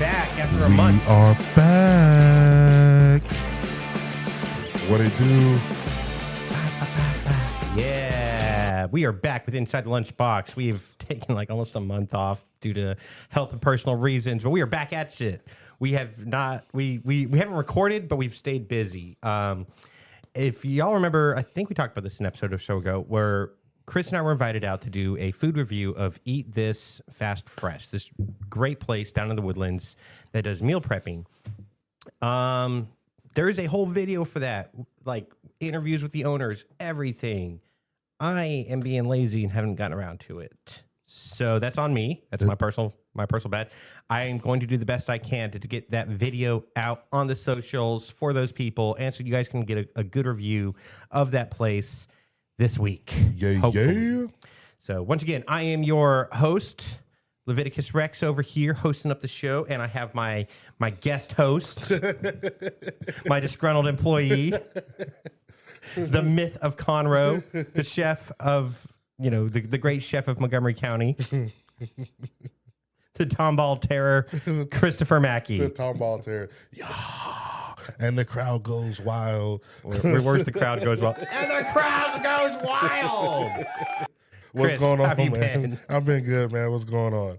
back after a month. We are back. What it do? Yeah, we are back with Inside the Lunchbox. We've taken like almost a month off due to health and personal reasons, but we are back at shit. We have not, we haven't recorded, but we've stayed busy. If y'all remember, I think we talked about this in an episode or so ago, where Chris and I were invited out to do a food review of Eat This Fast Fresh, this great place down in the Woodlands that does meal prepping. There is a whole video for that, like interviews with the owners, everything. I am being lazy and haven't gotten around to it. So that's on me. That's my personal bad. I am going to do the best I can to get that video out on the socials for those people, and so you guys can get a good review of that place this week. Yeah. So once again, I am your host, Leviticus Rex, over here hosting up the show, and I have my guest host, my disgruntled employee, the myth of Conroe, the chef of, the great chef of Montgomery County, the Tomball Terror, Christopher Mackey. The Tomball Terror. Yeah. And the crowd goes wild. Where's the crowd goes wild? And the crowd goes wild. What's Chris, going on, how have you man? been? I've been good, man. What's going on?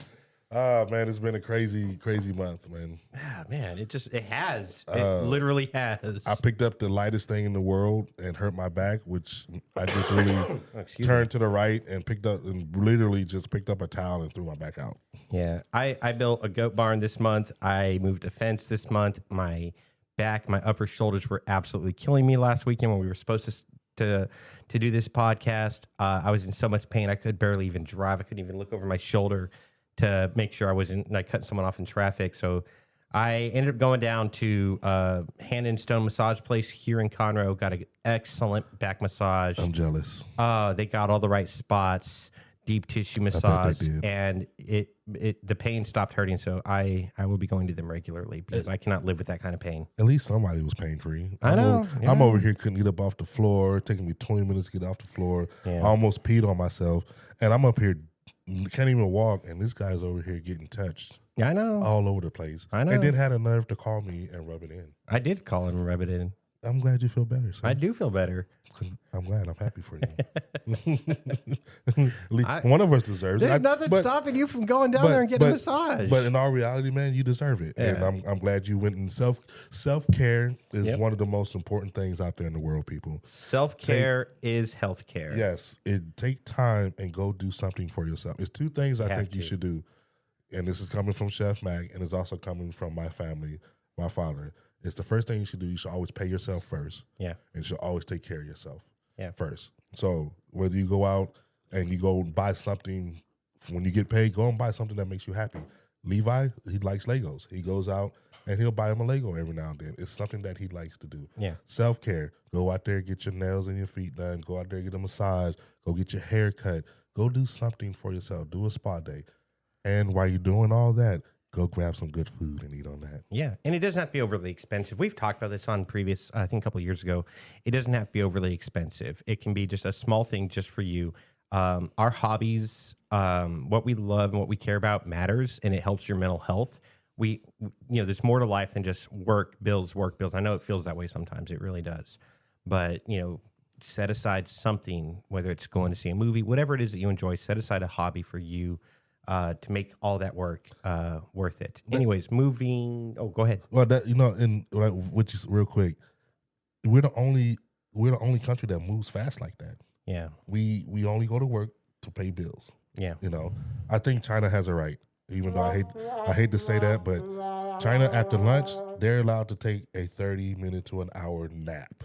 Man, it's been a crazy month, man. Ah, man, it has. It literally has. I picked up the lightest thing in the world and hurt my back, which I just really turned to the right and literally just picked up a towel and threw my back out. Yeah, I built a goat barn this month. I moved a fence this month. My back, my upper shoulders were absolutely killing me last weekend when we were supposed to do this podcast. I was in so much pain I could barely even drive. I couldn't even look over my shoulder to make sure I wasn't cutting someone off in traffic. So I ended up going down to Hand and Stone massage place here in Conroe. Got an excellent back massage. I'm jealous. They got all the right spots, deep tissue massage, and the pain stopped hurting. So I will be going to them regularly because I cannot live with that kind of pain. At least somebody was pain free. I know. I'm over here, couldn't get up off the floor. Taking me 20 minutes to get off the floor. Yeah. I almost peed on myself, and I'm up here, can't even walk, and this guy's over here getting touched. I know. All over the place. I know. And then had a nerve to call me and rub it in. I did call him and rub it in. I'm glad you feel better, son. I do feel better. I'm glad. I'm happy for you. One of us deserves it. There's nothing stopping you from going down there and getting a massage. But in all reality, man, you deserve it. Yeah. And I'm glad you went. And self-care is one of the most important things out there in the world, people. Self-care is healthcare. Yes. Take time and go do something for yourself. It's two things I think you should do. And this is coming from Chef Mac, and it's also coming from my family, my father. It's the first thing you should do. You should always pay yourself first. Yeah. And you should always take care of yourself first. So whether you go out and you go buy something, when you get paid, go and buy something that makes you happy. Levi, he likes Legos. He goes out and he'll buy him a Lego every now and then. It's something that he likes to do. Yeah. Self-care. Go out there, get your nails and your feet done. Go out there, get a massage. Go get your hair cut. Go do something for yourself. Do a spa day. And while you're doing all that, go grab some good food and eat on that. Yeah, and it doesn't have to be overly expensive. We've talked about this on previous, I think a couple of years ago. It doesn't have to be overly expensive. It can be just a small thing just for you. Our hobbies, what we love and what we care about matters, and it helps your mental health. There's more to life than just work bills. I know it feels that way sometimes. It really does. But, set aside something, whether it's going to see a movie, whatever it is that you enjoy, set aside a hobby for you to make all that work worth it. Anyways, moving. Oh, go ahead. Well, which is real quick. We're the only country that moves fast like that. Yeah. We only go to work to pay bills. Yeah. I think China has a right, even though I hate to say that, but China after lunch, they're allowed to take a 30-minute to an hour nap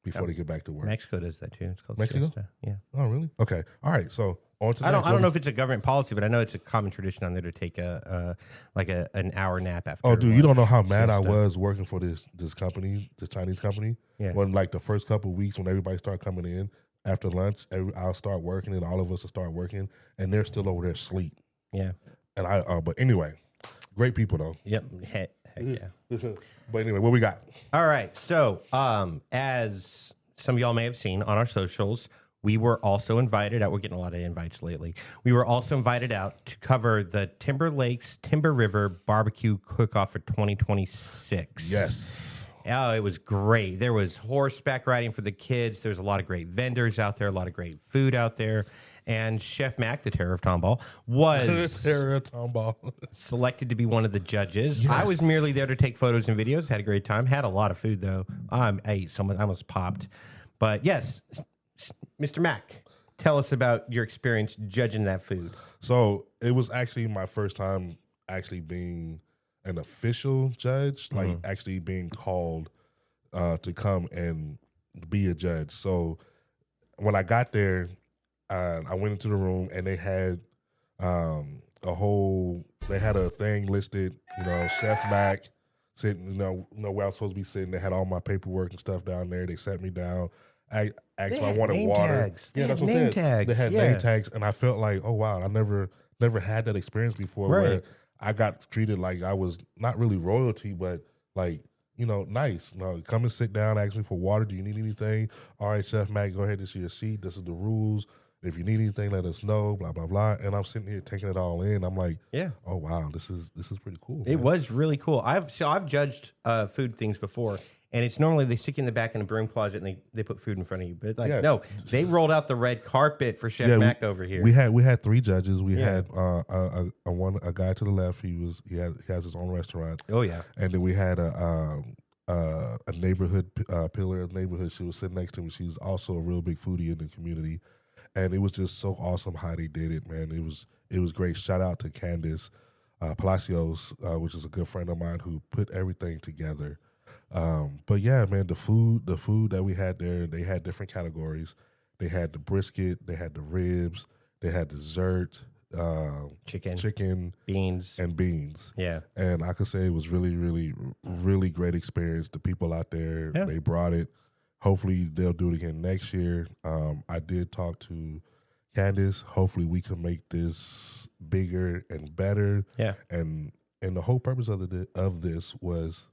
before they get back to work. Mexico does that too. It's called Mexico. siesta. Yeah. Oh, really? Okay. All right. So on to I don't know if it's a government policy, but I know it's a common tradition on there to take an hour nap after. Oh, dude, you don't know how mad I siesta. was working for this company, this Chinese company. Yeah. When like the first couple of weeks when everybody started coming in after lunch, I'll start working and all of us will start working, and they're still over there asleep. Yeah. And but anyway, great people though. Yep. Heck yeah. But anyway, what we got? All right. So, as some of y'all may have seen on our socials, we were also invited out. We're getting a lot of invites lately. We were also invited out to cover the Timber Lakes, Timber River barbecue cook-off for 2026. Yes. Oh, it was great. There was horseback riding for the kids. There's a lot of great vendors out there, a lot of great food out there. And Chef MaQ, the Terror of Tomball, was Terror of Tomball selected to be one of the judges. Yes. I was merely there to take photos and videos. Had a great time. Had a lot of food, though. I ate so much. I almost popped. But yes, Mr. MaQ, tell us about your experience judging that food. So it was actually my first time actually being an official judge, like actually being called to come and be a judge. So when I got there, I went into the room and they had they had a thing listed, Chef MaQ sitting, where I'm supposed to be sitting. They had all my paperwork and stuff down there. They sat me down. I wanted water. Tags. Yeah, that's what name I said. tags. They had name tags, and I felt like, oh wow, I never had that experience before where I got treated like I was not really royalty, but like, nice. No, come and sit down, ask me for water. Do you need anything? All right, Chef MaQ, go ahead. This is your seat. This is the rules. If you need anything, let us know, blah, blah, blah. And I'm sitting here taking it all in. I'm like, oh, wow, this is pretty cool. It was really cool. I've judged food things before, and it's normally they stick you in the back in a broom closet and they put food in front of you. But no, they rolled out the red carpet for Chef MaQ over here. We had 3 judges. We had a guy to the left. He has his own restaurant. Oh yeah. And then we had a neighborhood pillar of the neighborhood. She was sitting next to me. She's also a real big foodie in the community. And it was just so awesome how they did it, man. It was great. Shout out to Candace Palacios, which is a good friend of mine who put everything together. But yeah, man, the food that we had there, they had different categories. They had the brisket, they had the ribs, they had dessert, chicken, beans. Yeah. And I could say it was really, really, really great experience. The people out there, they brought it. Hopefully they'll do it again next year. I did talk to Candace. Hopefully we can make this bigger and better. Yeah. And the whole purpose of this was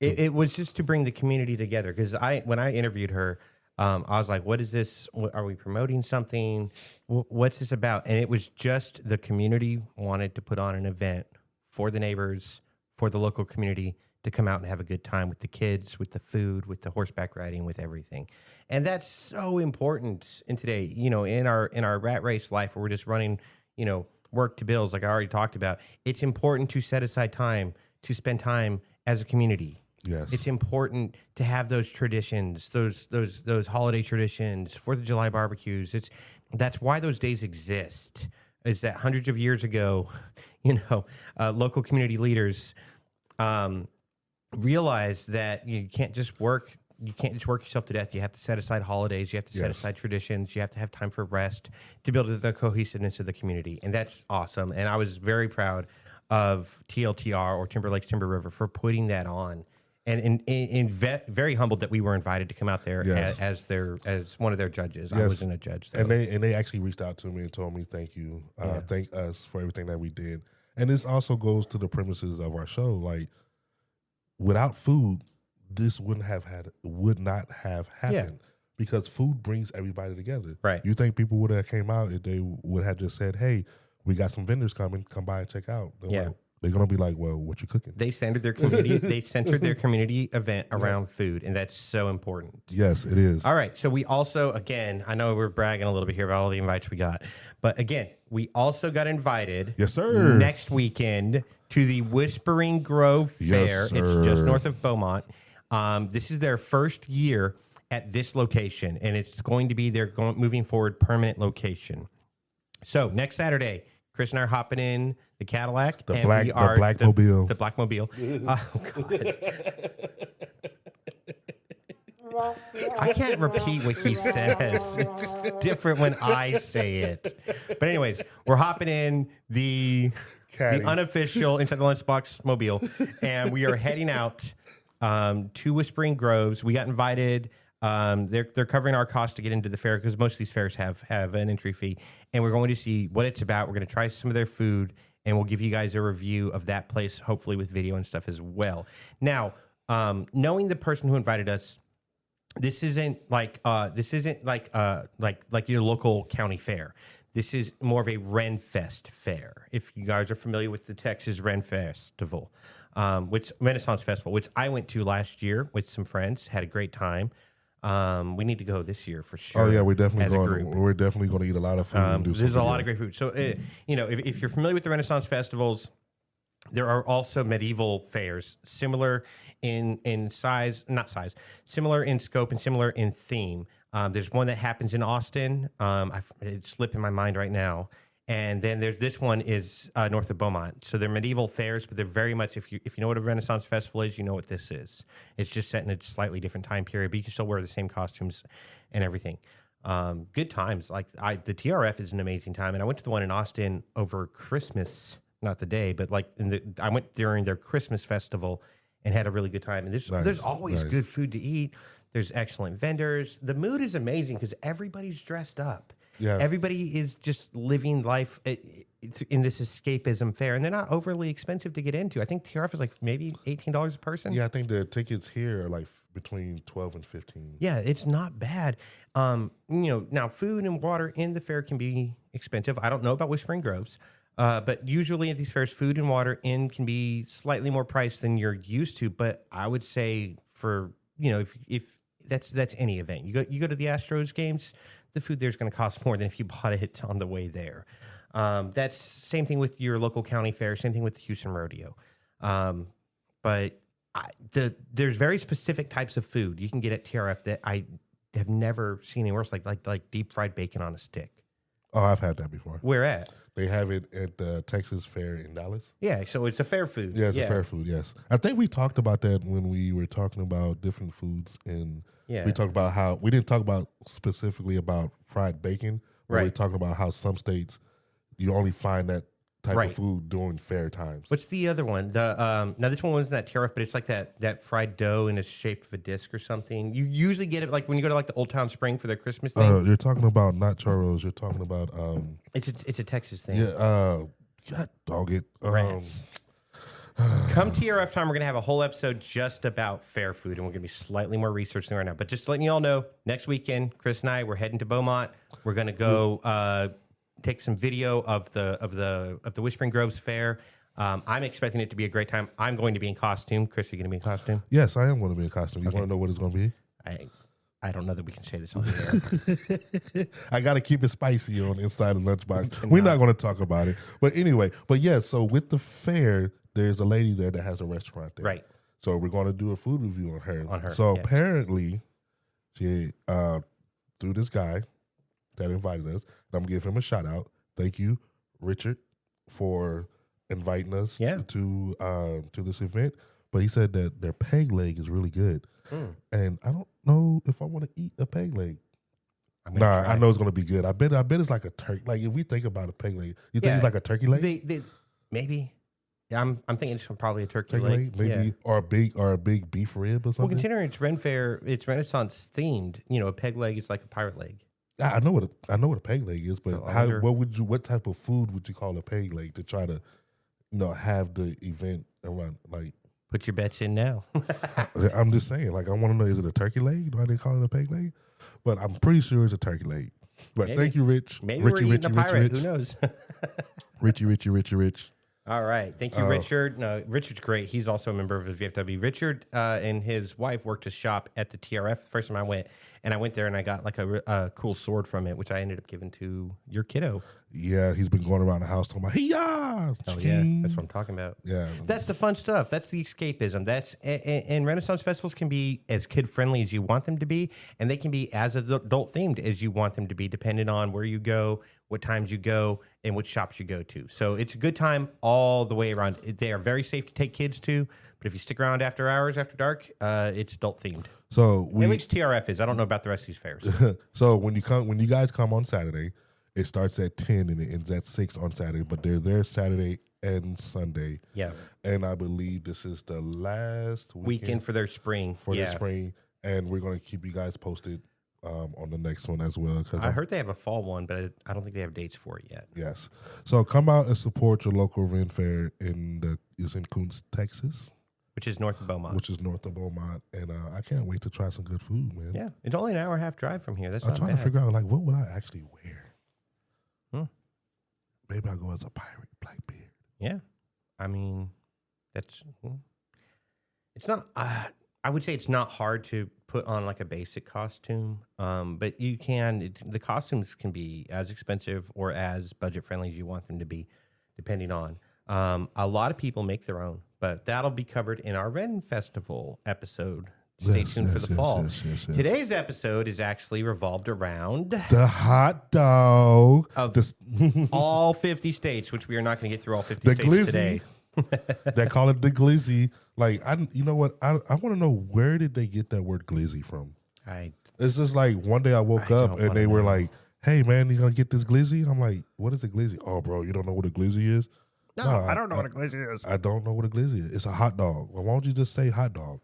it was just to bring the community together. Because when I interviewed her, I was like, "What is this? Are we promoting something? What's this about?" And it was just the community wanted to put on an event for the neighbors, for the local community, to come out and have a good time with the kids, with the food, with the horseback riding, with everything. And that's so important in today, in our rat race life where we're just running, work to bills, like I already talked about. It's important to set aside time to spend time as a community. Yes. It's important to have those traditions, those holiday traditions, 4th of July barbecues. That's why those days exist, is that hundreds of years ago, local community leaders realize that you can't just work yourself to death. You have to set aside holidays. You have to set aside traditions. You have to have time for rest to build the cohesiveness of the community. And that's awesome. And I was very proud of TLTR, or Timber Lakes, Timber River, for putting that on. And very humbled that we were invited to come out there as one of their judges. Yes. I wasn't a judge. So. And they actually reached out to me and told me thank you. Thank us for everything that we did. And this also goes to the premises of our show. Like, without food, this would not have happened because food brings everybody together. Right. You think people would have came out if they would have just said, "Hey, we got some vendors coming, come by and check out." They're gonna be like, "Well, what you cooking?" They centered their community. They centered their community event around food, and that's so important. Yes, it is. All right. So we also, again, I know we're bragging a little bit here about all the invites we got, but again, we also got invited. Yes, sir. Next weekend to the Whispering Grove Fair. Yes, sir. It's just north of Beaumont. This is their first year at this location, and it's going to be moving forward permanent location. So next Saturday, Chris and I are hopping in the Cadillac. The Blackmobile. The Blackmobile. Oh, God. I can't repeat what he says. It's different when I say it. But anyways, we're hopping in the unofficial inside the Lunchbox mobile, and we are heading out to Whispering Groves. We got invited. They're covering our cost to get into the fair because most of these fairs have an entry fee, and we're going to see what it's about. We're going to try some of their food, and we'll give you guys a review of that place, hopefully with video and stuff as well. Now, knowing the person who invited us, This isn't like like your local county fair. This is more of a Ren Fest fair. If you guys are familiar with the Texas Ren Festival, which Renaissance Festival, which I went to last year with some friends, had a great time. We need to go this year for sure. Oh yeah, we're definitely going. We're definitely going to eat a lot of food and do some. There's a lot of great food. So if you're familiar with the Renaissance festivals, there are also medieval fairs, similar in size, not size, similar in scope and similar in theme. There's one that happens in Austin. It's slipping my mind right now. And then there's this one is north of Beaumont. So they're medieval fairs, but they're very much, if you know what a Renaissance festival is, you know what this is. It's just set in a slightly different time period, but you can still wear the same costumes and everything. Good times. Like the TRF is an amazing time, and I went to the one in Austin over Christmas, not the day, but like I went during their Christmas festival and had a really good time. And there's always good food to eat. There's excellent vendors. The mood is amazing because everybody's dressed up. Yeah. Everybody is just living life in this escapism fair, and they're not overly expensive to get into. I think TRF is like maybe $18 a person. Yeah, I think the tickets here are like between $12 and $15. Yeah, it's not bad. Now food and water in the fair can be expensive. I don't know about Whispering Groves, but usually at these fairs, food and water in can be slightly more priced than you're used to. But I would say for if that's any event, you go to the Astros games. The food there is going to cost more than if you bought it on the way there. That's same thing with your local county fair. Same thing with the Houston Rodeo. But there's very specific types of food you can get at TRF that I have never seen anywhere else, like deep fried bacon on a stick. Oh, I've had that before. Where at? They have it at the Texas Fair in Dallas. Yeah, so it's a fair food. Yeah, it's a fair food, yes. I think we talked about that when we were talking about different foods. And we talked about how, we didn't talk about specifically about fried bacon. Right. We were talking about how some states, you only find that type of food during fair times. What's the other one? Now this one wasn't that TRF, but it's like that fried dough in the shape of a disc or something. You usually get it like when you go to like the Old Town Spring for their Christmas thing. You're talking about not churros. You're talking about it's a Texas thing. Yeah. God dog it. Rats. Come TRF time, we're gonna have a whole episode just about fair food, and we're gonna be slightly more researched than right now. But just letting you all know, next weekend, Chris and I, we're heading to Beaumont. We're gonna go take some video of the Whispering Groves Fair. I'm expecting it to be a great time. I'm going to be in costume. Chris, are you going to be in costume? Yes, I am going to be in costume. You want to know what it's going to be? I don't know that we can say this on the air. I got to keep it spicy on Inside the Lunchbox. We're not going to talk about it. But anyway, so with the fair, there's a lady there that has a restaurant there. Right. So we're going to do a food review on her. So apparently, she through this guy that invited us, and I'm going to give him a shout out. Thank you, Richard, for inviting us to this event. But he said that their peg leg is really good. And I don't know if I want to eat a peg leg. I know it's going to be good. I bet it's like a turkey. Like if we think about a peg leg, you think it's like a turkey leg? Maybe. Yeah, I'm thinking it's probably a turkey leg. Maybe, or a big beef rib or something. Well, considering it's Ren Fair, it's Renaissance themed. A peg leg is like a pirate leg. I know what a peg leg is, but what type of food would you call a peg leg to try to, have the event around? Like, put your bets in now. I'm just saying, like, I want to know, is it a turkey leg? Why they call it a peg leg? But I'm pretty sure it's a turkey leg. But thank you, Rich. Maybe we're eating a pirate. Who knows? Richie. All right. Thank you, Richard. No, Richard's great. He's also a member of the VFW. Richard and his wife worked a shop at the TRF the first time I went. And I went there and I got like a cool sword from it, which I ended up giving to your kiddo. Yeah, he's been going around the house talking about, hey-ya! Oh, yeah. That's what I'm talking about. Yeah. That's the fun stuff. That's the escapism. And Renaissance festivals can be as kid-friendly as you want them to be, and they can be as adult-themed as you want them to be, depending on where you go, what times you go, and which shops you go to. So it's a good time all the way around. They are very safe to take kids to, but if you stick around after hours, after dark, it's adult-themed. So at least TRF is. I don't know about the rest of these fairs. So when you guys come on Saturday, it starts at 10 and it ends at 6 on Saturday, but they're there Saturday and Sunday. Yeah. And I believe this is the last weekend for their spring. Their spring. And we're going to keep you guys posted on the next one as well. I heard they have a fall one, but I don't think they have dates for it yet. Yes. So come out and support your local Ren Fair it's in Coons, Texas. which is north of Beaumont. And I can't wait to try some good food, man. Yeah, it's only an hour and a half drive from here. That's I'm not trying bad. to figure out, like, what would I actually wear? Maybe I'll go as a pirate, Blackbeard. Yeah, I mean, it's not. I would say it's not hard to put on like a basic costume, but you can. The costumes can be as expensive or as budget friendly as you want them to be, depending on. A lot of people make their own, but that'll be covered in our Ren Festival episode. Stay tuned for the fall. Yes. Today's episode is actually revolved around the hot dog of all 50 states, which we are not going to get through all 50 states glizzy. Today. They call it the glizzy. Like, you know what? I want to know, where did they get that word glizzy from? It's just like one day I woke up and they were like, "Hey man, you gonna get this glizzy?" I'm like, "What is a glizzy?" "Oh bro, you don't know what a glizzy is?" No, I don't know what a glizzy is. I don't know what a glizzy is. It's a hot dog. Well, why don't you just say hot dog?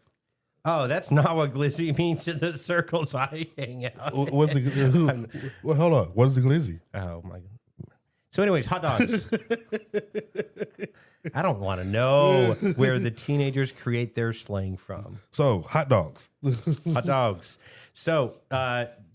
Oh, that's not what glizzy means in the circles I hang out. What's the well, hold on. What is the glizzy? Oh my god. So, anyways, hot dogs. I don't want to know where the teenagers create their slang from. So, hot dogs. Hot dogs. So,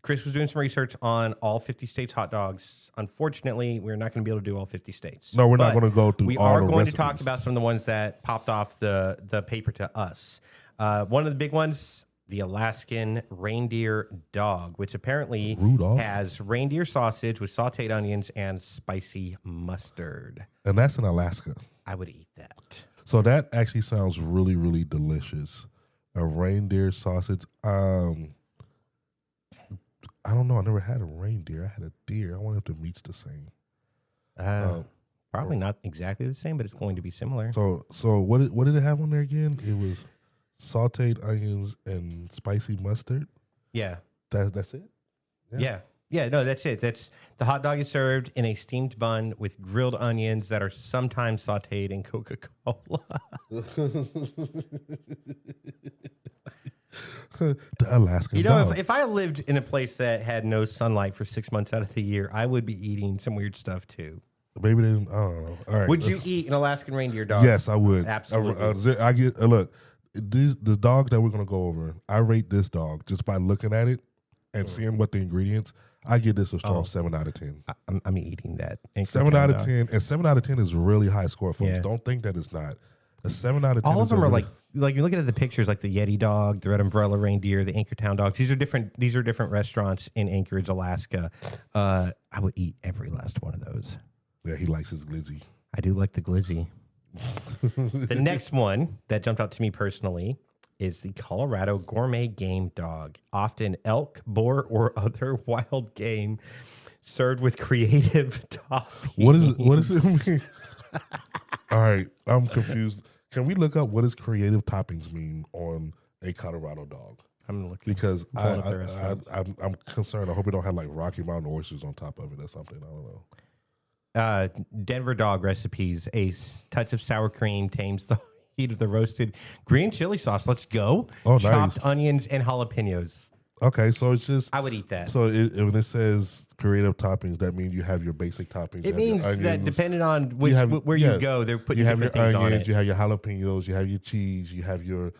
Chris was doing some research on all 50 states hot dogs. Unfortunately, we're not going to be able to do all 50 states. No, we're not going to go through all the recipes. We are going to talk about some of the ones that popped off the paper to us. One of the big ones, the Alaskan reindeer dog, which apparently has reindeer sausage with sauteed onions and spicy mustard. And that's in Alaska. I would eat that. So that actually sounds really, really delicious. A reindeer sausage. I don't know. I never had a reindeer. I had a deer. I wonder if the meat's the same. Probably not exactly the same, but it's going to be similar. So what did it have on there again? It was sauteed onions and spicy mustard. Yeah. That's it? Yeah, no, that's it. That's the hot dog is served in a steamed bun with grilled onions that are sometimes sauteed in Coca-Cola. The Alaskan dog. If I lived in a place that had no sunlight for 6 months out of the year, I would be eating some weird stuff too. Maybe they didn't. I don't know. All right. Would you eat an Alaskan reindeer dog? Yes, I would. Absolutely. I get look. The dogs that we're gonna go over, I rate this dog just by looking at it and seeing what the ingredients. I give this a strong 7 out of 10. I'm eating that. 7 out of 10, and 7 out of 10 is really high score, folks. Yeah. Don't think that it's not. A 7 out of 10. All of them are like you're looking at the pictures, like the Yeti dog, the Red Umbrella reindeer, the Anchortown dogs. These are different restaurants in Anchorage, Alaska. I would eat every last one of those. Yeah, he likes his glizzy. I do like the glizzy. The next one that jumped out to me personally is the Colorado gourmet game dog, often elk, boar, or other wild game, served with creative toppings. What does it mean? All right, I'm confused. Can we look up what does creative toppings mean on a Colorado dog? I'm looking because I'm concerned. I hope we don't have like Rocky Mountain oysters on top of it or something. I don't know. Denver dog recipes. A touch of sour cream tames the heat of the roasted green chili sauce. Let's go. Oh, chopped nice. Onions and jalapenos. Okay, so it's just... I would eat that. So when it says creative toppings, that means you have your basic toppings. It means that depending on where you go, they're putting different things on it. You have your jalapenos, you have your cheese, you have your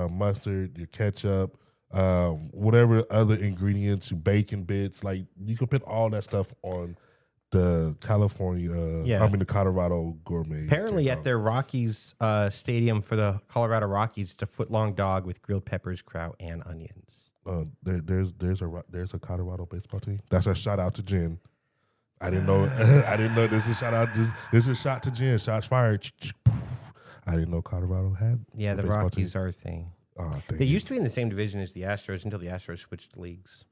mustard, your ketchup, whatever other ingredients, your bacon bits. Like, you can put all that stuff on the the Colorado gourmet. Apparently at their Rockies stadium for the Colorado Rockies, it's a foot-long dog with grilled peppers, kraut, and onions. There's a Colorado baseball team. That's a shout out to Jen. I didn't know. I didn't know this is a shout out. This is a shot to Jen. Shots fired. I didn't know Colorado had. Yeah, the Rockies are a thing. They used to be in the same division as the Astros until the Astros switched leagues.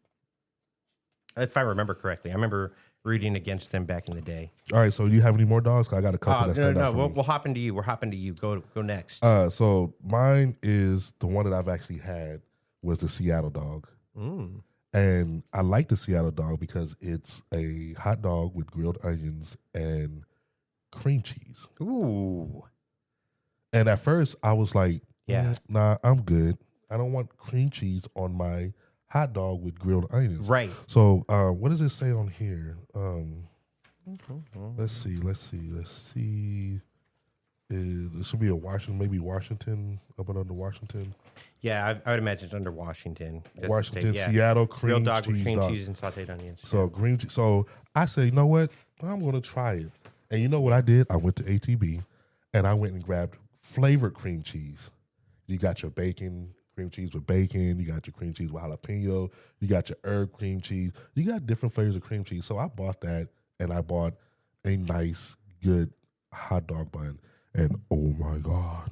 If I remember correctly, I remember rooting against them back in the day. All right, so you have any more dogs? I got a couple. We'll hop into you. We're hopping to you. Go next. So mine is the one that I've actually had was the Seattle dog. And I like the Seattle dog because it's a hot dog with grilled onions and cream cheese. Ooh. And at first I was like, yeah, nah, I'm good. I don't want cream cheese on my hot dog with grilled onions. Right. So what does it say on here? Let's see. It should be a Washington, maybe Washington, up and under Washington. Yeah, I would imagine it's under Washington. Washington, Yeah. Seattle, cream Real dog cheese with cream dog. cheese and sauteed onions. So green cheese. So I said, you know what? I'm going to try it. And you know what I did? I went to ATB and I went and grabbed flavored cream cheese. You got your bacon, cream cheese with bacon. You got your cream cheese with jalapeno. You got your herb cream cheese. You got different flavors of cream cheese. So I bought that and I bought a nice, good hot dog bun. And oh my God.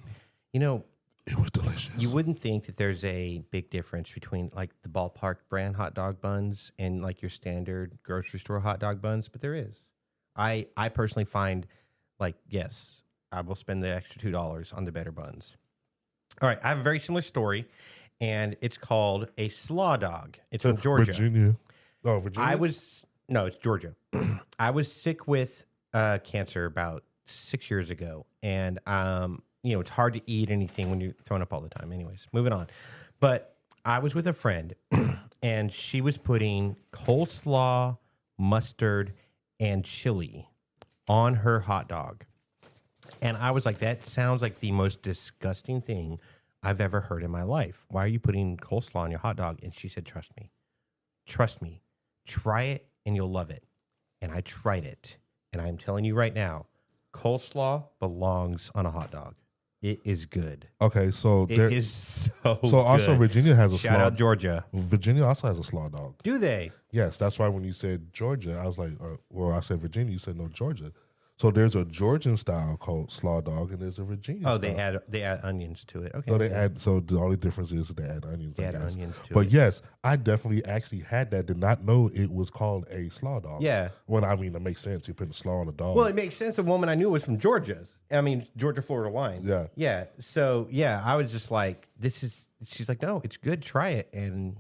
You know, it was delicious. You wouldn't think that there's a big difference between like the Ballpark brand hot dog buns and like your standard grocery store hot dog buns, but there is. I personally find like, yes, I will spend the extra $2 on the better buns. All right, I have a very similar story, and it's called a slaw dog. It's from Georgia. Virginia. Oh, Virginia? It's Georgia. I was sick with cancer about 6 years ago, and it's hard to eat anything when you're throwing up all the time. Anyways, moving on. But I was with a friend, and she was putting coleslaw, mustard, and chili on her hot dog. And I was like, that sounds like the most disgusting thing I've ever heard in my life. Why are you putting coleslaw on your hot dog? And she said, trust me. Trust me. Try it, and you'll love it. And I tried it. And I'm telling you right now, coleslaw belongs on a hot dog. It is good. Okay, so it is so good. Also Virginia has a Shout out Georgia. Virginia also has a slaw dog. Do they? Yes, that's why when you said Georgia, I was like, I said Virginia, you said no, Georgia. So there's a Georgian style called slaw dog, and there's a Virginia style. They add onions to it. Okay. So the only difference is they add onions. They add onions to it. But yes, I definitely actually had that. Did not know it was called a slaw dog. Yeah. Well, I mean, it makes sense. You put a slaw on a dog. Well, it makes sense. The woman I knew was from Georgia. Georgia-Florida line. Yeah. Yeah. So yeah, I was just like, she's like, no, it's good. Try it. And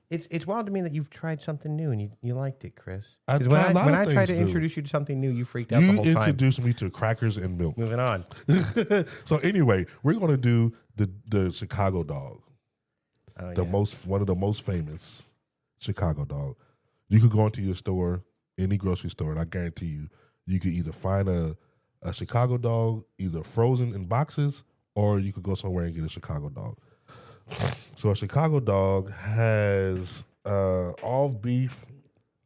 It's wild to me that you've tried something new and you liked it, Chris. When I tried to introduce you to something new, you freaked out the whole time. You introduced me to crackers and milk. Moving on. So anyway, we're going to do the Chicago dog. Oh, one of the most famous Chicago dog. You could go into your store, any grocery store, and I guarantee you could either find a Chicago dog, either frozen in boxes, or you could go somewhere and get a Chicago dog. So a Chicago dog has all beef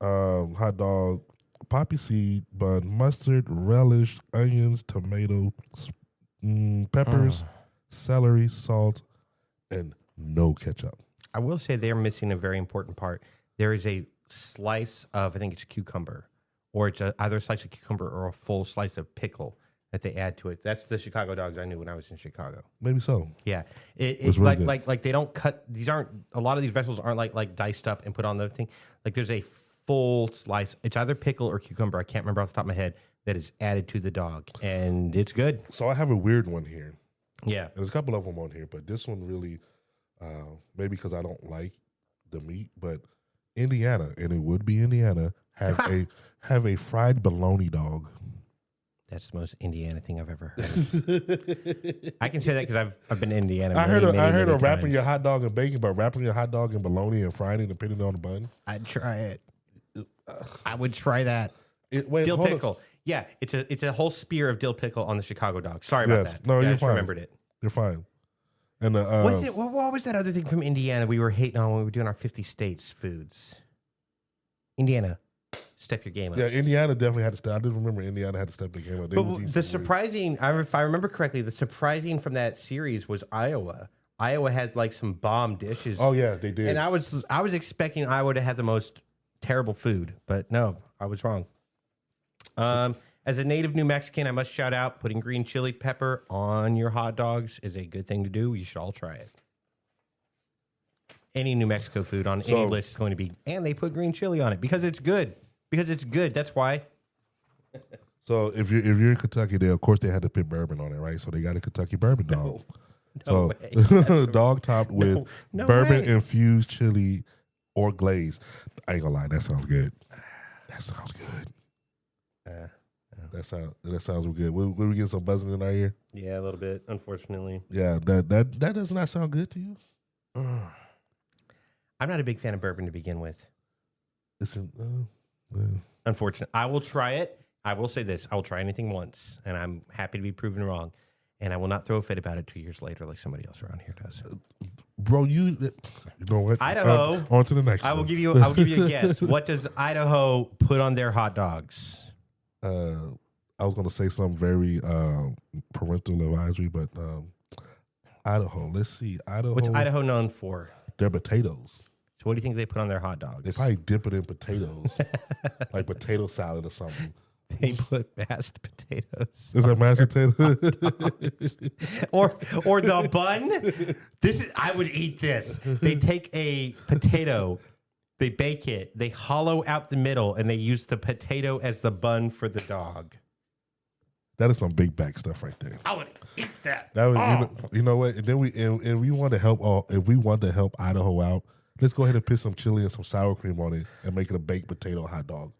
hot dog, poppy seed bun, mustard, relish, onions, tomato, peppers, celery, salt, and no ketchup. I will say they're missing a very important part. There is a slice of, I think it's cucumber, or it's either a slice of cucumber or a full slice of pickle that they add to it. That's the Chicago dogs I knew when I was in Chicago. Maybe so. Yeah, it's really like they don't cut. These aren't, a lot of these vegetables aren't like diced up and put on the thing. Like there's a full slice. It's either pickle or cucumber. I can't remember off the top of my head, that is added to the dog, and it's good. So I have a weird one here. Yeah, there's a couple of them on here, but this one really, maybe because I don't like the meat, but Indiana, and it would be Indiana, have a fried bologna dog. That's the most Indiana thing I've ever heard. I can say that because I've been in Indiana. I heard of wrapping your hot dog in bacon, but wrapping your hot dog in bologna and frying it and putting it on the bun. I'd try it. I would try that. Dill pickle. Yeah, it's a whole spear of dill pickle on the Chicago dog. Sorry about that. No, you're fine. Remembered it. You're fine. And what was that other thing from Indiana we were hating on when we were doing our 50 states foods? Indiana. Step your game up. Yeah, Indiana definitely had to step. I just remember Indiana had to step their game up. But the surprising, if I remember correctly, the surprising from that series was Iowa. Iowa had like some bomb dishes. Oh yeah, they did. And I was expecting Iowa to have the most terrible food, but no, I was wrong. As a native New Mexican, I must shout out, putting green chili pepper on your hot dogs is a good thing to do. You should all try it. Any New Mexico food on any list is going to be, and they put green chili on it because it's good. Because it's good. That's why. So if you're in Kentucky, of course they had to put bourbon on it, right? So they got a Kentucky bourbon dog. No way. Dog topped with bourbon infused chili or glaze. I ain't gonna lie, that sounds good. That sounds good. That sounds good. We getting some buzzing in our ear? Yeah, a little bit. Unfortunately. Yeah, that does not sound good to you. I'm not a big fan of bourbon to begin with. Listen. Unfortunately, I will try it. I will say this: I will try anything once, and I'm happy to be proven wrong. And I will not throw a fit about it 2 years later, like somebody else around here does. Bro, you know what? Idaho. On to the next. I will one. give you. I'll give you a guess. What does Idaho put on their hot dogs? I was going to say something very parental advisory, but Idaho. Let's see. Idaho. What's Idaho known for? Their potatoes. So what do you think they put on their hot dogs? They probably dip it in potatoes, like potato salad or something. They put mashed potatoes. Is that mashed potato? or the bun? I would eat this. They take a potato, they bake it, they hollow out the middle, and they use the potato as the bun for the dog. That is some big back stuff right there. I would eat that. That was, you know what? And then we want to help. If we want to help Idaho out, let's go ahead and put some chili and some sour cream on it and make it a baked potato hot dog.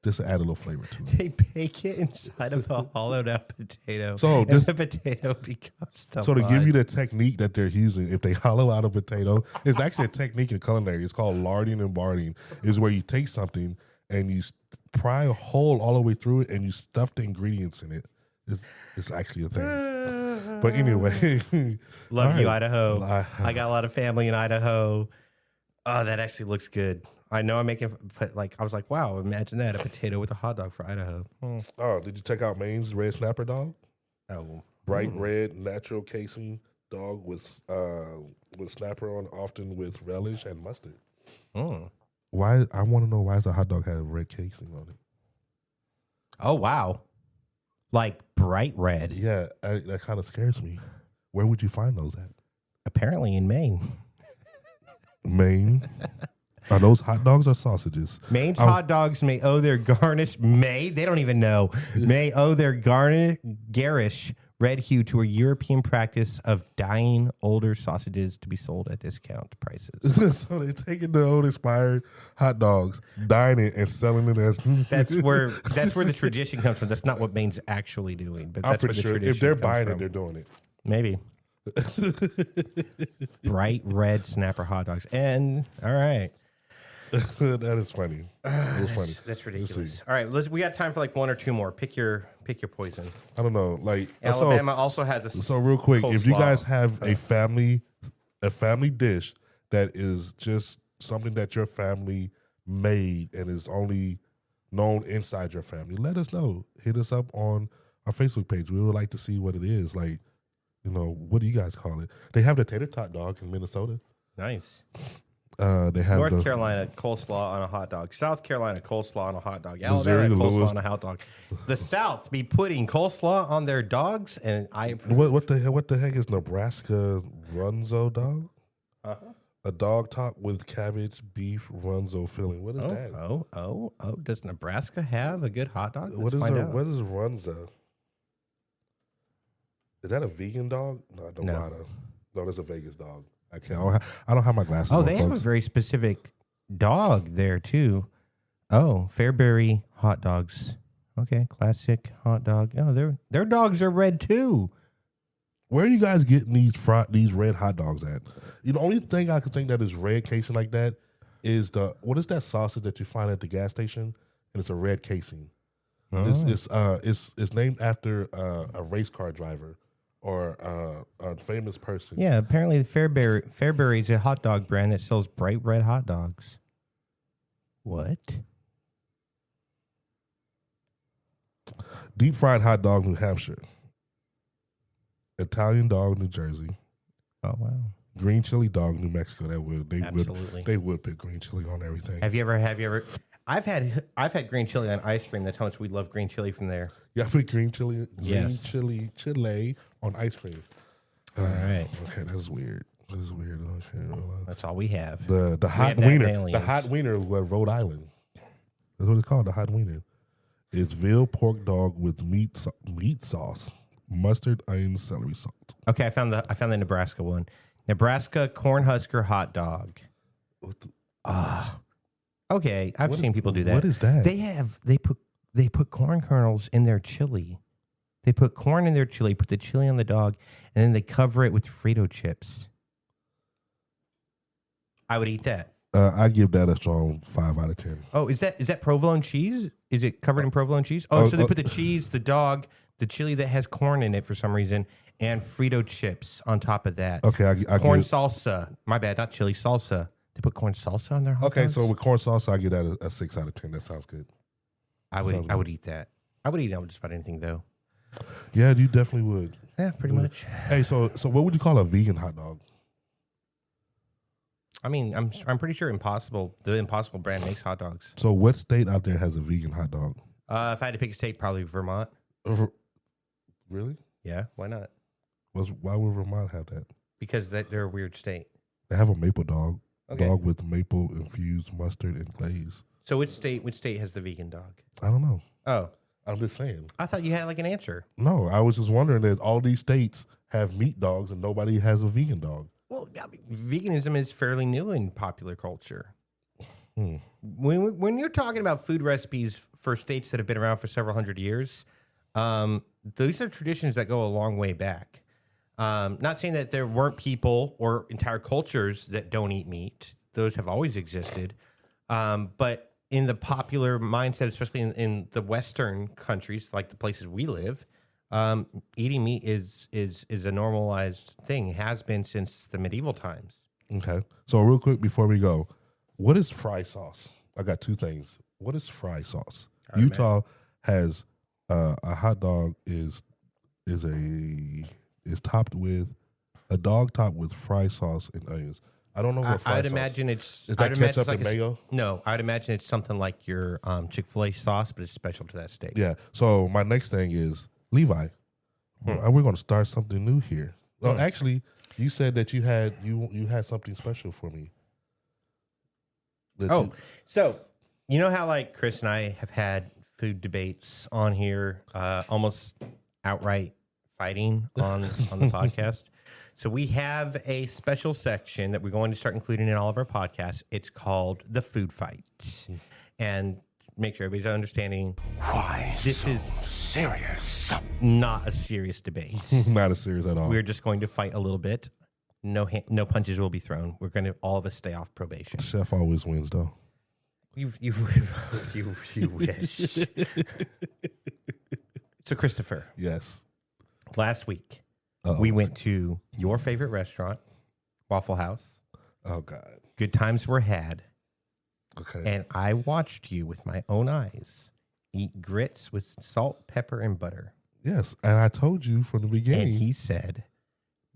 Just to add a little flavor to it. They bake it inside of a hollowed out potato. So and the potato becomes the So to bun. give you the technique that they're using, if they hollow out a potato, it's actually a technique in culinary. It's called larding and barding. Is where you take something and you pry a hole all the way through it and you stuff the ingredients in it. It's actually a thing. But anyway. Love you, Idaho. I got a lot of family in Idaho. Oh, that actually looks good. I know I'm making, but I was like, wow, imagine that, a potato with a hot dog for Idaho. Oh, did you check out Maine's red snapper dog? Oh. Bright red, natural casing dog with snapper on, often with relish and mustard. Why? I want to know why does a hot dog have red casing on it? Oh, wow. Like bright red. Yeah, that kind of scares me. Where would you find those at? Apparently in Maine. Maine? Are those hot dogs or sausages? Maine's hot dogs may owe their they don't even know, may owe their garish red hue to a European practice of dyeing older sausages to be sold at discount prices. So they're taking the old expired hot dogs, dyeing it, and selling it as... That's where the tradition comes from. That's not what Maine's actually doing. But I'm pretty sure if they're buying it, they're doing it. Maybe. Bright red snapper hot dogs. And, all right. That is funny. That was funny. That's ridiculous. All right, we got time for one or two more. Pick your poison. I don't know. Alabama also has a so real quick. coleslaw. If you guys have a family dish that is just something that your family made and is only known inside your family, let us know. Hit us up on our Facebook page. We would like to see what it is. What do you guys call it? They have the tater tot dog in Minnesota. Nice. They have North Carolina coleslaw on a hot dog. South Carolina coleslaw on a hot dog. Alabama coleslaw on a hot dog. The South be putting coleslaw on their dogs, and I approve. What the heck is Nebraska runzo dog? A dog top with cabbage beef runzo filling. What is that? Oh! Does Nebraska have a good hot dog? What is runza? Is that a vegan dog? No, I don't know. No, that's a Vegas dog. I don't have my glasses on. Oh, they have a very specific dog there, too. Oh, Fairbury hot dogs. Okay, classic hot dog. Oh, their dogs are red, too. Where are you guys getting these red hot dogs at? The only thing I can think that is red casing like that is what is that sausage that you find at the gas station? And it's a red casing. Oh. It's named after a race car driver. Or a famous person. Yeah, apparently Fairbury is a hot dog brand that sells bright red hot dogs. What? Deep fried hot dog, New Hampshire. Italian dog, New Jersey. Oh wow. Green chili dog, New Mexico. Absolutely. They would put green chili on everything. Have you ever? I've had green chili on ice cream. That's how much we love green chili from there. Yeah, I put green chili on ice cream. All right. Okay, that's weird. Okay, that's all we have. The hot wiener. The hot wiener was Rhode Island. That's what it's called. The hot wiener. It's veal pork dog with meat sauce, mustard, onion, celery salt. Okay, I found the Nebraska one. Nebraska Cornhusker hot dog. Okay, I've seen people do that. What is that? They put corn kernels in their chili. They put corn in their chili, put the chili on the dog, and then they cover it with Frito chips. I would eat that. I give that a strong 5 out of 10. Oh, is that provolone cheese? Is it covered in provolone cheese? Oh, so they put the cheese, the dog, the chili that has corn in it for some reason, and Frito chips on top of that. Okay, I corn salsa. My bad, not chili, salsa. They put corn salsa on their hot dogs? So with corn salsa, I get that a 6 out of 10. That sounds good. I would eat that. I would eat that with just about anything, though. Yeah, you definitely would. Yeah, pretty much. Hey, so what would you call a vegan hot dog? I mean, I'm pretty sure the Impossible brand makes hot dogs. So what state out there has a vegan hot dog? If I had to pick a state, probably Vermont. Really? Yeah, why not? Why would Vermont have that? Because they're a weird state. They have a maple dog. Okay. Dog with maple infused mustard and glaze. So which state has the vegan dog? I don't know. Oh. I'm just saying. I thought you had like an answer. No, I was just wondering that all these states have meat dogs and nobody has a vegan dog. Well, I mean, veganism is fairly new in popular culture. When you're talking about food recipes for states that have been around for several hundred years, those are traditions that go a long way back. Not saying that there weren't people or entire cultures that don't eat meat. Those have always existed. But in the popular mindset, especially in the Western countries, like the places we live, eating meat is a normalized thing. It has been since the medieval times. Okay. So real quick before we go, what is fry sauce? I got two things. What is fry sauce? Right, Utah has a hot dog is topped with a dog topped with fry sauce and onions. I don't know what fry sauce. I'd imagine it's... Is that ketchup and mayo? No, I'd imagine it's something like your Chick-fil-A sauce, but it's special to that state. Yeah. So my next thing is Levi. We're going to start something new here. Well, actually, you said that you had something special for me. So you know how like Chris and I have had food debates on here, almost outright fighting on the podcast. So we have a special section that we're going to start including in all of our podcasts. It's called the Food Fight, and make sure everybody's understanding. Why this so is serious? Not a serious debate. Not as serious at all. We're just going to fight a little bit. No punches will be thrown. We're going to all of us stay off probation. Chef always wins, though. You wish. So Christopher. Yes. Last week. We went to your favorite restaurant, Waffle House. Oh, God. Good times were had. Okay. And I watched you with my own eyes eat grits with salt, pepper, and butter. Yes. And I told you from the beginning. And he said,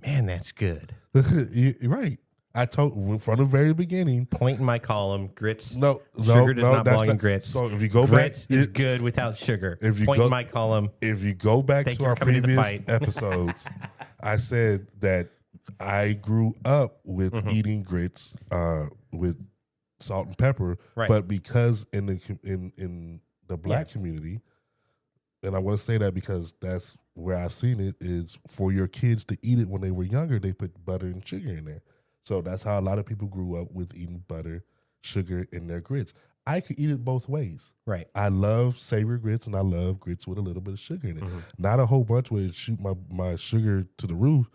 man, that's good. You're right. I told from the very beginning. Point in my column, grits. Sugar does not belong in grits. So if you go grits back, is good without sugar. If you Point in my column. If you go back to our previous episodes, I said that I grew up with eating grits with salt and pepper, right. But because in the black community, and I want to say that because that's where I've seen it, is for your kids to eat it when they were younger, they put butter and sugar in there. So that's how a lot of people grew up with eating butter, sugar in their grits. I could eat it both ways. Right. I love savory grits and I love grits with a little bit of sugar in it. Not a whole bunch where it shoot my sugar to the roof,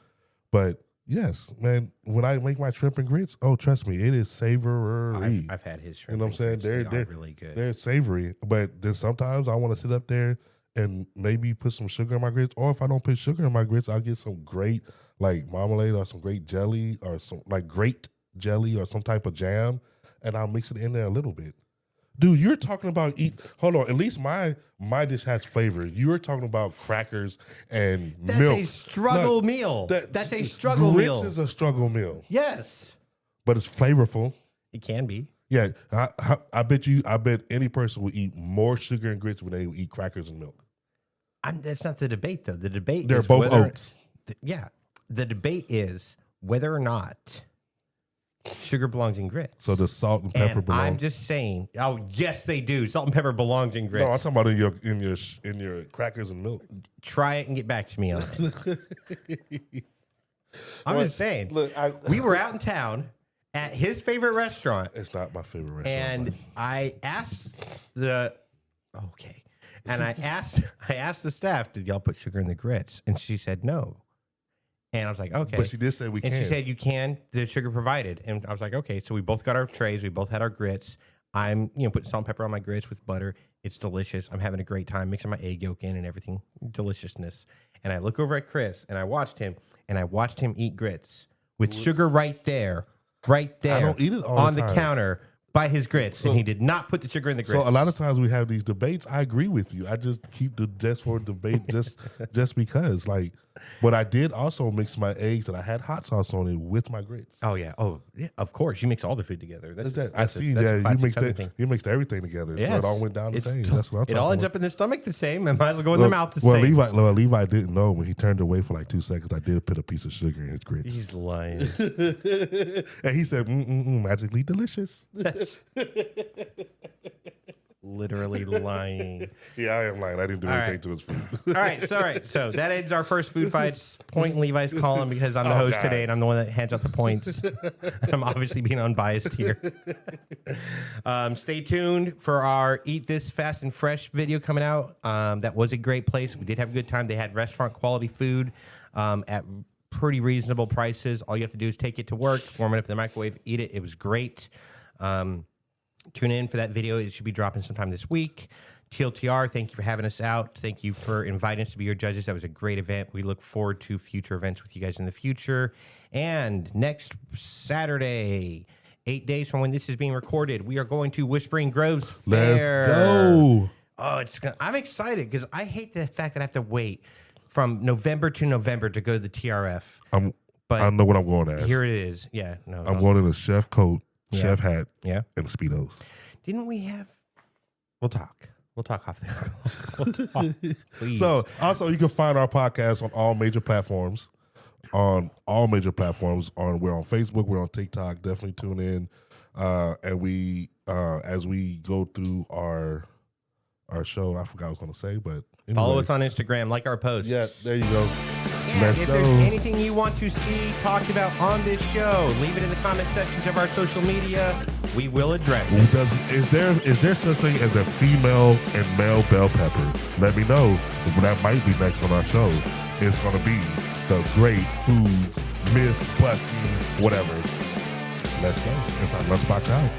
but yes, man, when I make my shrimp and grits, oh, trust me, it is savory. I've had his shrimp. You know what I'm saying? They're really good. They're savory, but then sometimes I want to sit up there and maybe put some sugar in my grits, or if I don't put sugar in my grits, I'll get some great like marmalade or some great jelly or some like great jelly or some type of jam, and I'll mix it in there a little bit. Dude, you're talking about hold on. At least my dish has flavor. You were talking about crackers and milk. That's a struggle meal. That's a struggle meal. Grits is a struggle meal. Yes. But it's flavorful. It can be. Yeah. I bet any person would eat more sugar and grits when they eat crackers and milk. That's not the debate, though. The debate They're is both oats. Yeah. The debate is whether or not sugar belongs in grits. So the salt and pepper belong. I'm just saying. Oh, yes, they do. Salt and pepper belongs in grits. No, I'm talking about in your crackers and milk. Try it and get back to me on it. I'm just saying. Look, we were out in town at his favorite restaurant. It's not my favorite restaurant. And I asked And I asked the staff, did y'all put sugar in the grits? And she said no. And I was like, okay. But she did say we can. And she said, you can, the sugar provided. And I was like, okay. So we both got our trays. We both had our grits. I'm, putting salt and pepper on my grits with butter. It's delicious. I'm having a great time mixing my egg yolk in and everything. Deliciousness. And I look over at Chris and I watched him eat grits with sugar right there I don't eat it all on the time. counter by his grits. And he did not put the sugar in the grits. So a lot of times we have these debates. I agree with you. I just keep the just for debate just because. Like, but I did also mix my eggs and I had hot sauce on it with my grits. Oh yeah. Of course. You mix all the food together. I see that you mixed everything together, yes. so it all went down the same. That's what I'm talking It all ends about. up in the stomach the same, and might as well go in the mouth the same. Levi didn't know when he turned away for like 2 seconds. I did put a piece of sugar in his grits. He's lying. And he said, magically delicious. Literally lying. Yeah, I am lying. I didn't do anything to his food. All right. So that ends our first food fights. Point in Levi's column because I'm the host today and I'm the one that hands out the points. I'm obviously being unbiased here. Stay tuned for our Eat This Fast and Fresh video coming out. That was a great place. We did have a good time. They had restaurant quality food at pretty reasonable prices. All you have to do is take it to work, warm it up in the microwave, eat it. It was great. Tune in for that video. It should be dropping sometime this week. TLTR, thank you for having us out. Thank you for inviting us to be your judges. That was a great event. We look forward to future events with you guys in the future. And next Saturday, 8 days from when this is being recorded, we are going to Whispering Groves Fair. Let's go. Oh, I'm excited because I hate the fact that I have to wait from November to November to go to the TRF. I know what I'm going as. Here it is. Yeah. No, I'm going in a chef coat, chef hat, and Speedos. Didn't we have? We'll talk. We'll talk off there. We'll talk, please. So, also, you can find our podcast on all major platforms. We're on Facebook. We're on TikTok. Definitely tune in. And we, as we go through our show, I forgot what I was going to say, but anyway. Follow us on Instagram, like our posts. Yeah, there you go. And if there's anything you want to see talked about on this show, leave it in the comment sections of our social media. We will address it. Is there such thing as a female and male bell pepper? Let me know. That might be next on our show. It's going to be the great foods, myth busting, whatever. Let's go. It's our Lunchbox out.